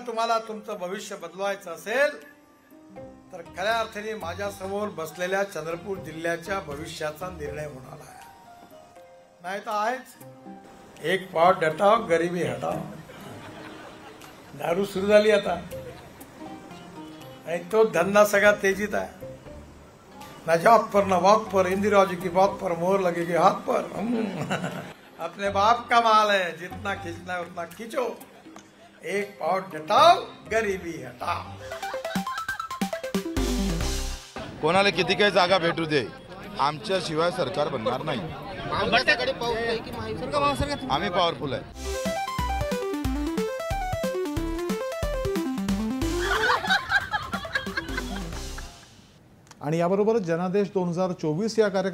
जर तुम्हाला तुमचं भविष्य बदलवायचं असेल तर खऱ्या अर्थाने माझ्या समोर बसलेल्या चंद्रपूर जिल्ह्याच्या भविष्याचा निर्णय होणार आहे. नाही तर आहेच एक पाव हटाव गरिबी हटाव. दारू सुरू झाली आता आणि तो धंदा सगळा तेजीत आहे. ना जॉब पर ना वॉक पर, इंदिरा जी की बात पर मोहर लगेगी हाथ पर. अपने बाप का माल है, जितना खींचना है उतना खींचो. एक पाव हटाव गरिबी हटाव. कोणाला किती काही जागा भेटू दे, आमच्याशिवाय सरकार बनणार नाही. आम्ही पॉवरफुल आहे. आणि याबरोबरच जनादेश 2024 या कार्यक्रमात